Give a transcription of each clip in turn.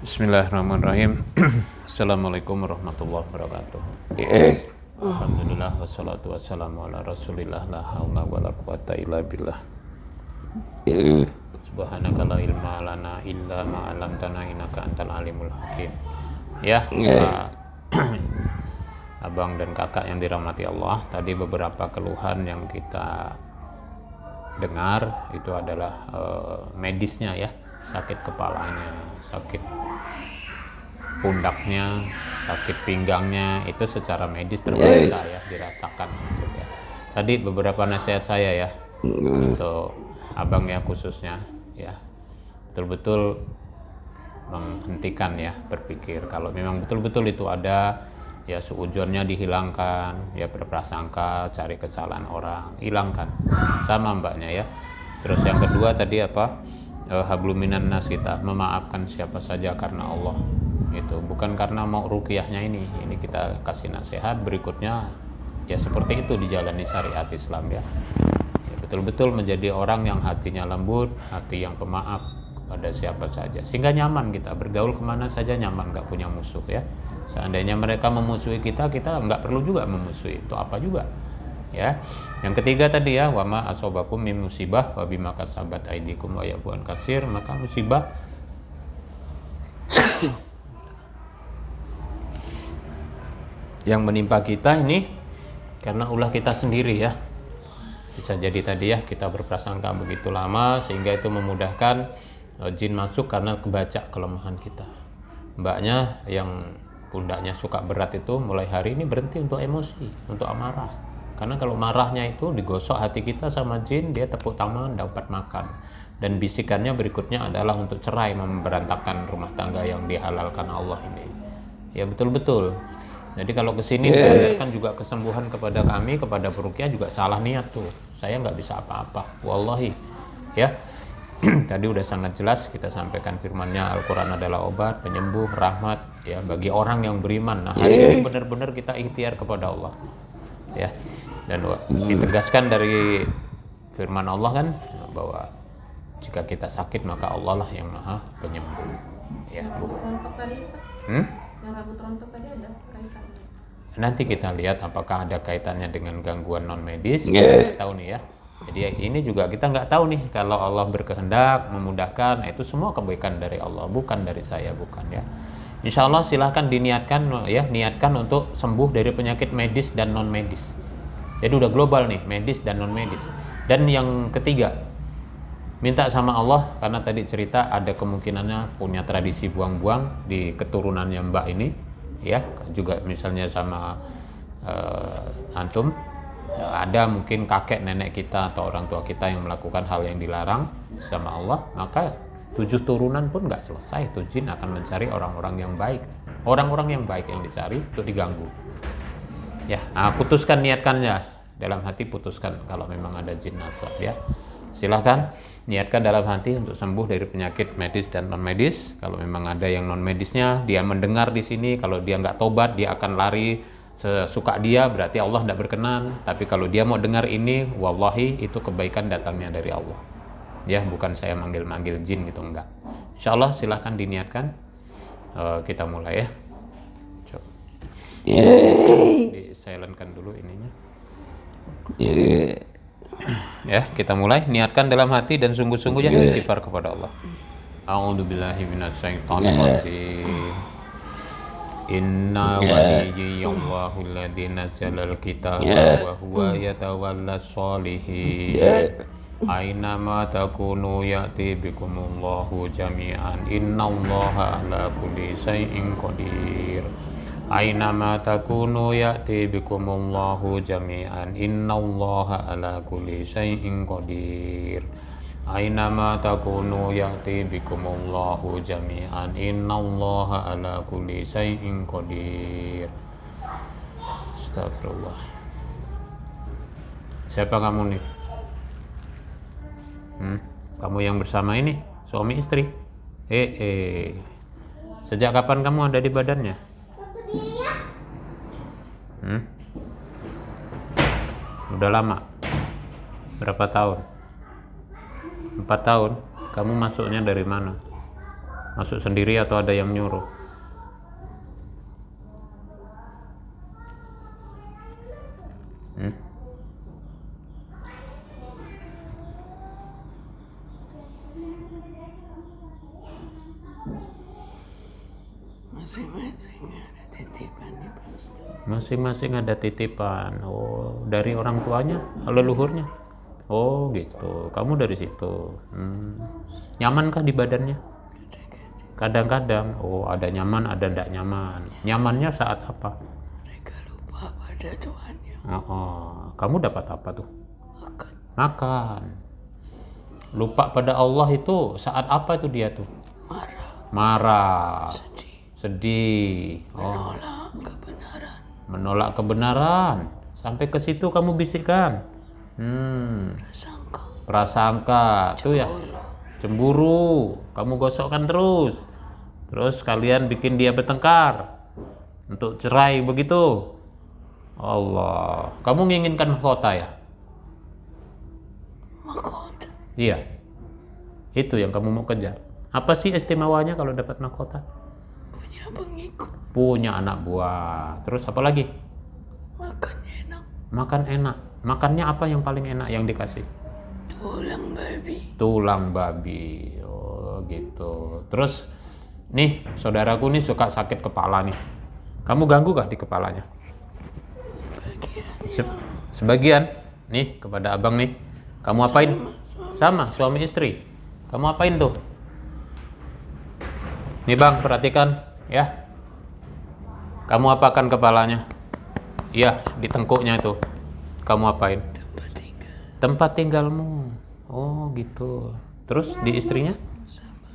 Bismillahirrahmanirrahim. Assalamualaikum warahmatullahi wabarakatuh. Alhamdulillah wassalatu wassalamu ala rasulillah la haula wala quwata illa billah. Subhanaka la ilma lana illa ma 'allamtana innaka antal alimul hakim. Ya, abang dan kakak yang dirahmati Allah, tadi beberapa keluhan yang kita dengar itu adalah medisnya ya, sakit kepalanya, sakit pundaknya, sakit pinggangnya, itu secara medis terbiasa ya dirasakan maksudnya. Tadi beberapa nasihat saya ya untuk abang ya khususnya ya, betul-betul menghentikan ya berpikir kalau memang betul-betul itu ada ya, suudzonnya dihilangkan ya, berprasangka, cari kesalahan orang, hilangkan sama mbaknya ya. Terus yang kedua tadi apa, hablum minan nas, kita memaafkan siapa saja karena Allah, itu bukan karena mau ruqyahnya. Ini kita kasih nasihat berikutnya ya, seperti itu dijalani syariat Islam ya, betul-betul menjadi orang yang hatinya lembut, hati yang pemaaf kepada siapa saja, sehingga nyaman kita bergaul kemana saja, nyaman, nggak punya musuh ya. Seandainya mereka memusuhi kita, kita nggak perlu juga memusuhi, itu apa juga ya. Yang ketiga tadi ya, wama asobakum min musibah wa bima kasabat aidikum wa yabuan kasir, maka musibah yang menimpa kita ini karena ulah kita sendiri ya. Bisa jadi tadi ya, kita berprasangka begitu lama sehingga itu memudahkan jin masuk karena kebaca kelemahan kita. Mbaknya yang pundaknya suka berat itu mulai hari ini berhenti untuk emosi, untuk amarah. Karena kalau marahnya itu digosok hati kita sama jin, dia tepuk tangan dapat makan. Dan bisikannya berikutnya adalah untuk cerai, memberantakan rumah tangga yang dihalalkan Allah ini. Ya betul-betul. Jadi kalau kesini kan juga kesembuhan kepada kami, kepada peruqyah juga salah niat tuh. Saya nggak bisa apa-apa, wallahi ya. Tadi udah sangat jelas kita sampaikan firman-Nya, Al-Quran adalah obat, penyembuh, rahmat ya bagi orang yang beriman. Nah, hari ini benar-benar kita ikhtiar kepada Allah ya. Dan ditegaskan dari firman Allah kan bahwa jika kita sakit maka Allah lah yang maha penyembuh ya. Rambut rontok tadi yang rambut rontok tadi ada kaitannya? Nanti kita lihat apakah ada kaitannya dengan gangguan non medis. Tahu nih ya. Jadi ini juga kita nggak tahu nih, kalau Allah berkehendak memudahkan, itu semua kebaikan dari Allah, bukan dari saya, bukan ya. Insya Allah silahkan diniatkan ya, niatkan untuk sembuh dari penyakit medis dan non medis. Jadi udah global nih, medis dan non medis. Dan yang ketiga, minta sama Allah, karena tadi cerita ada kemungkinannya punya tradisi buang-buang di keturunannya Mbak ini ya, juga misalnya sama antum ada mungkin kakek nenek kita atau orang tua kita yang melakukan hal yang dilarang sama Allah, maka 7 turunan pun nggak selesai, tuh jin akan mencari orang-orang yang baik, orang-orang yang baik yang dicari untuk diganggu ya. Putuskan, niatkannya dalam hati, putuskan kalau memang ada jin nasab ya, silahkan niatkan dalam hati untuk sembuh dari penyakit medis dan non medis. Kalau memang ada yang non medisnya, dia mendengar di sini, kalau dia nggak tobat dia akan lari sesuka dia, berarti Allah tidak berkenan. Tapi kalau dia mau dengar ini, wallahi itu kebaikan datangnya dari Allah ya, bukan saya manggil-manggil jin gitu, enggak. Insya Allah silahkan diniatkan. Kita mulai ya. Coba di silentkan dulu ininya ya. Kita mulai, niatkan dalam hati dan sungguh-sungguh ya istighfar kepada Allah. A'udzubillahi minasyaitonirrajim. Inna waliyallahu alladzi nazzalal kitaba wa huwa yatawallas sholihin. Aina ma takunu ya'ti bikumullahu jami'an. Innallaha ala kulli syai'in qadir. Aina ma takunu ya'ti bikumullahu jami'an. Innallaha ala kulli syai'in qadir. Aina ma takunu ya'ti bikumullahu jami'an. Innallaha ala kulli syai'in qadir. Astagfirullah. Siapa kamu nih? Kamu yang bersama ini suami istri? Sejak kapan kamu ada di badannya? Udah lama? Berapa tahun? 4 tahun. Kamu masuknya dari mana? Masuk sendiri atau ada yang nyuruh? Masing-masing ada titipannya Pak Ustaz. Masing-masing ada titipan. Oh, dari orang tuanya, leluhurnya. Oh, gitu. Kamu dari situ. Nyamankah di badannya? Kadang-kadang. Oh, ada nyaman, ada tidak nyaman. Nyamannya saat apa? Mereka lupa pada Tuhannya. Kamu dapat apa tuh? Makan. Makan. Lupa pada Allah itu saat apa tuh dia tuh? Marah. Marah. Sedih. Sedih. Menolak kebenaran. Menolak kebenaran. Sampai ke situ kamu bisikkan. Prasangka. Prasangka. Tuh ya. Cemburu. Kamu gosokkan terus. Terus kalian bikin dia bertengkar. Untuk cerai begitu. Allah. Kamu menginginkan mahkota ya? Mahkota. Iya. Itu yang kamu mau kejar. Apa sih istimewanya kalau dapat mahkota? Punya pengikut. Punya anak buah. Terus apa lagi? Makannya enak. Makan enak. Makannya apa yang paling enak yang dikasih? Tulang babi. Tulang babi. Oh gitu. Terus nih saudaraku nih suka sakit kepala nih. Kamu ganggu gak di kepalanya? Sebagian. Nih kepada abang nih. Kamu apain? Sama suami istri. Kamu apain tuh? Nih bang, perhatikan ya. Kamu apakan kepalanya? Iya, di tengkuknya itu. Kamu apain? Tempat tinggal. Tempat tinggalmu. Oh gitu. Terus di istrinya?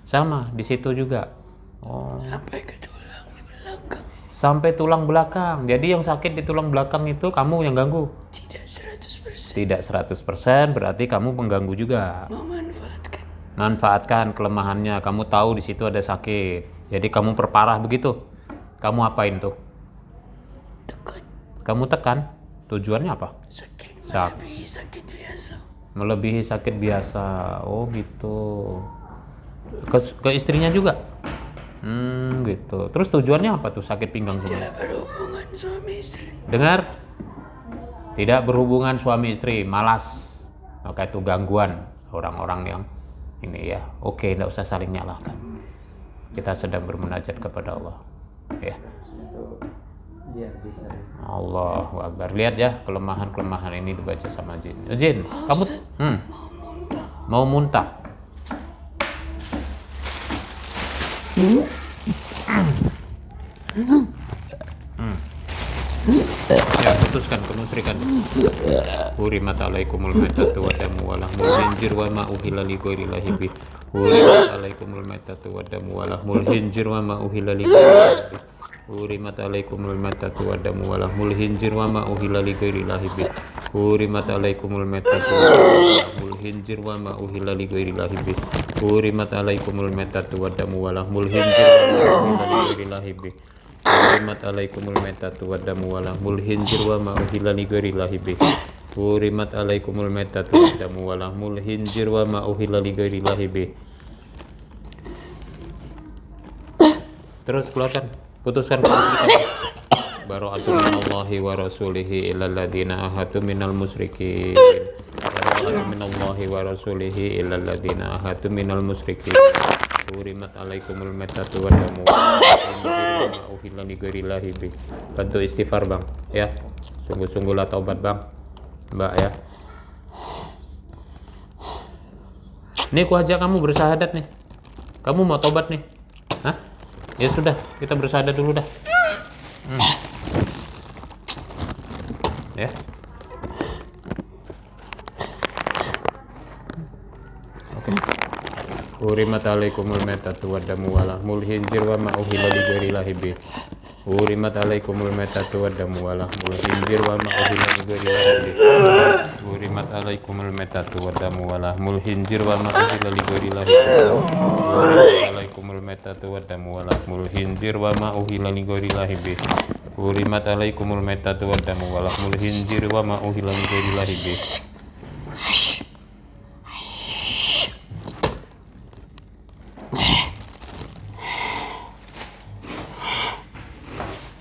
Sama, di situ juga. Oh. Sampai ke tulang di belakang. Sampai tulang belakang. Jadi yang sakit di tulang belakang itu kamu yang ganggu? Tidak 100%. Tidak 100%, berarti kamu pengganggu juga. Memanfaatkan. Manfaatkan kelemahannya. Kamu tahu di situ ada sakit. Jadi kamu perparah begitu. Kamu apain tuh? Tekan. Kamu tekan. Tujuannya apa? Sakit. Sak- Melebihi sakit biasa. Melebihi sakit biasa. Oh gitu. Ke istrinya juga? Gitu. Terus tujuannya apa tuh sakit pinggang semua? Tidak berhubungan suami istri. Dengar? Tidak berhubungan suami istri, malas. Maka itu gangguan orang-orang yang ini ya. Oke, tidak usah saling nyalahkan. Kita sedang bermunajat kepada Allah. Ya. Allahu Akbar. Lihat ya kelemahan-kelemahan ini dibaca sama jin. Jin, kamu mau muntah. Ya, putuskan kemusyrikan. Hurimat alaikumul maitatu wa damu wa lahmul khinzir wa ma uhilla li ghairillahi bih. Hurimat alaikumul maitatu wa damu wa lahmul khinzir wa ma uhilla li ghairillahi bih. Hurimat alaikumul maitatu wa damu wa lahmul khinzir wa ma uhilla li ghairillahi bih. Hurimat alaikumul maitatu wa lahmul khinzir wa ma uhilla li ghairillahi bih. Hurimat alaikumul maitatu wa damu wa lahmul khinzir wa ma uhilla li ghairillahi bih. Hurimat alaikumul maitatu wa damu wa lahmul khinzir wa ma uhilla li ghairillahi bih. Hurimat alaikumul maitatu wa damu wa lahmul khinzir wa ma uhilla li ghairillahi bih. Terus keluarkan, putuskan bara'atun minallahi wa rasulihi illal ladzina ahadu minal musyrikin. Bara'atun minallahi wa rasulihi illal ladzina ahadu minal musyrikin. Hurimat alaikumul maitatu wa damu wa uhilla li ghairillahi bih. Bantu istighfar bang ya, sungguh-sungguhlah taubat bang, mbak ya. Nih aku ajak kamu bersyahadat nih. Kamu mau taubat nih? Hah? Ya sudah, kita bersyahadat dulu dah. Ya. Oke. Hurimat alaikumul maitatu wa damu wa lahmul khinzir wa ma uhilla li ghairillahi bih. Hurimat alaikumul maitatu wa damu wa lahmul khinzir wa ma uhilla li ghairillahi bih. Hurimat alaikumul maitatu wa damu wa lahmul khinzir wa ma uhilla li ghairillahi bih. Hurimat alaikumul maitatu wa damu wa lahmul khinzir wa ma uhilla li ghairillahi bih. Hurimat alaikumul maitatu wa damu wa lahmul khinzir wa ma uhilla li ghairillahi bih.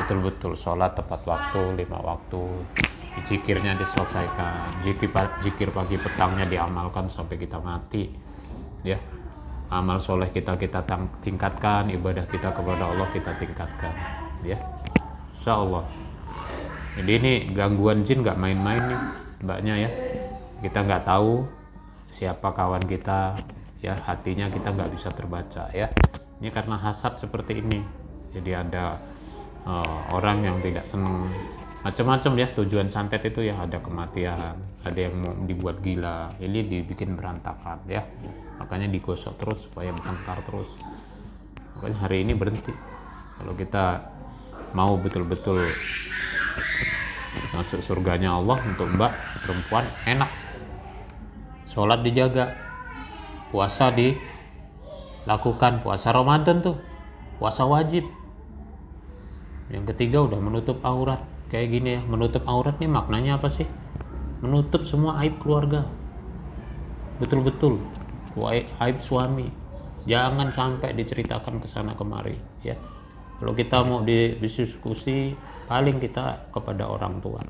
betul-betul sholat tepat waktu, 5 waktu, zikirnya diselesaikan, zikir pagi petangnya diamalkan sampai kita mati, ya. Amal soleh kita tingkatkan, ibadah kita kepada Allah kita tingkatkan, ya. Insya Allah. Jadi ini gangguan jin nggak main-main nih mbaknya, ya. Kita nggak tahu siapa kawan kita, ya, hatinya kita nggak bisa terbaca, ya. Ini karena hasad seperti ini, jadi ada orang yang tidak senang macam-macam, ya. Tujuan santet itu ya ada kematian, ada yang mau dibuat gila, ini dibikin berantakan, ya. Makanya digosok terus supaya bertengkar terus. Makanya hari ini berhenti. Kalau kita mau betul-betul masuk surganya Allah, untuk mbak perempuan enak, sholat dijaga, puasa dilakukan, puasa Ramadan tuh puasa wajib. Yang ketiga udah menutup aurat kayak gini, ya. Menutup aurat nih maknanya apa sih? Menutup semua aib keluarga, betul-betul aib suami jangan sampai diceritakan ke sana kemari, ya. Kalau kita mau didiskusi paling kita kepada orang tua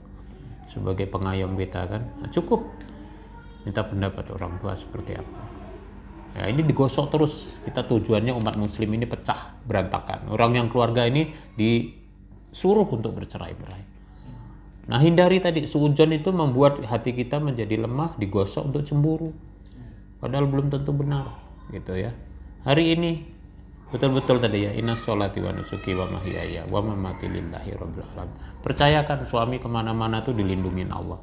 sebagai pengayom kita, kan. Nah, cukup minta pendapat orang tua seperti apa. Ya, ini digosok terus. Kita tujuannya umat muslim ini pecah, berantakan. Orang yang keluarga ini disuruh untuk bercerai-berai. Nah, hindari tadi suudzon itu membuat hati kita menjadi lemah, digosok untuk cemburu. Padahal belum tentu benar, gitu, ya. Hari ini betul-betul tadi, ya, inna sholati wa nusuki wa mahyaya wa mamati lillahi rabbil alamin. Percayakan suami kemana-mana tuh dilindungin Allah.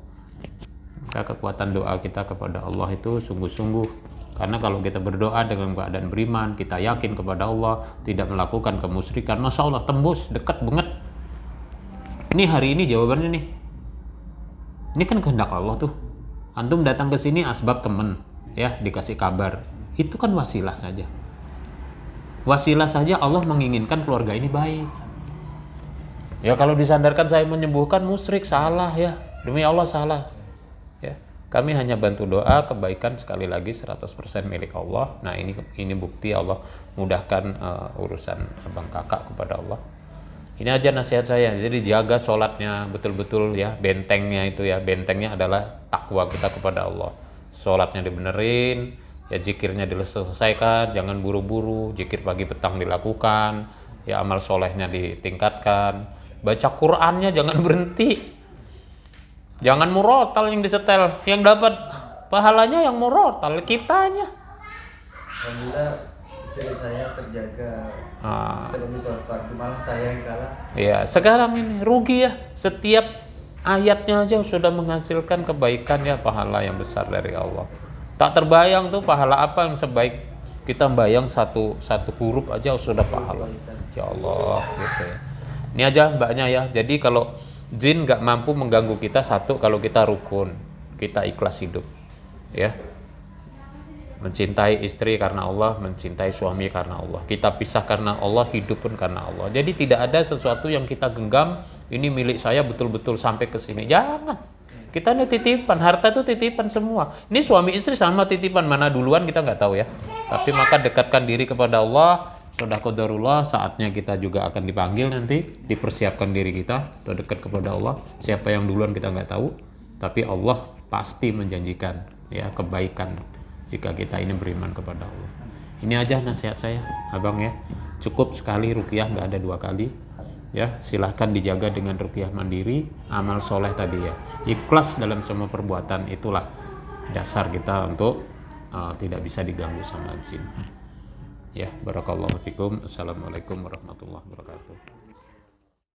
Maka kekuatan doa kita kepada Allah itu sungguh-sungguh. Karena kalau kita berdoa dengan keadaan beriman, kita yakin kepada Allah, tidak melakukan kemusyrikan, Masya Allah tembus, dekat banget. Ini hari ini jawabannya nih. Ini kan kehendak Allah tuh. Antum datang ke sini asbab temen, ya, dikasih kabar. Itu kan wasilah saja. Wasilah saja Allah menginginkan keluarga ini baik. Ya kalau disandarkan saya menyembuhkan, musyrik, salah, ya. Demi Allah salah. Ya. Kami hanya bantu doa, kebaikan sekali lagi 100% milik Allah. Nah, ini bukti Allah mudahkan urusan abang kakak kepada Allah. Ini aja nasihat saya. Jadi jaga sholatnya betul-betul, ya. Bentengnya itu, ya, bentengnya adalah takwa kita kepada Allah. Sholatnya dibenerin, ya, zikirnya diselesaikan, jangan buru-buru, zikir pagi petang dilakukan, ya, amal solehnya ditingkatkan, baca Qur'annya jangan berhenti, jangan murotal yang disetel, yang dapat pahalanya yang murotal kitanya. Alhamdulillah istri saya terjaga. Setelah sholat fardu malah saya yang kalah. Ya, sekarang ini rugi, ya, setiap ayatnya aja sudah menghasilkan kebaikan, ya, pahala yang besar dari Allah. Tak terbayang tuh pahala apa yang sebaik kita bayang satu huruf aja sudah pahala. Ya Allah, gitu, ya. Ini aja mbaknya, ya. Jadi kalau jin nggak mampu mengganggu kita, satu, kalau kita rukun, kita ikhlas hidup, ya. Mencintai istri karena Allah, mencintai suami karena Allah. Kita pisah karena Allah, hidup pun karena Allah. Jadi tidak ada sesuatu yang kita genggam, ini milik saya betul-betul sampai ke sini. Jangan. Kita ini titipan, harta itu titipan semua. Ini suami istri sama titipan, mana duluan kita nggak tahu, ya. Tapi maka dekatkan diri kepada Allah. Sudah qadarullah, saatnya kita juga akan dipanggil nanti. Dipersiapkan diri kita untuk dekat kepada Allah. Siapa yang duluan kita nggak tahu. Tapi Allah pasti menjanjikan, ya, kebaikan jika kita ini beriman kepada Allah. Ini aja nasihat saya, abang, ya. Cukup sekali ruqyah, nggak ada 2 kali. Ya, silahkan dijaga dengan ruqyah mandiri, amal soleh tadi, ya. Ikhlas dalam semua perbuatan, itulah dasar kita untuk tidak bisa diganggu sama jin. Ya, barakallahu fikum. Assalamualaikum warahmatullahi wabarakatuh.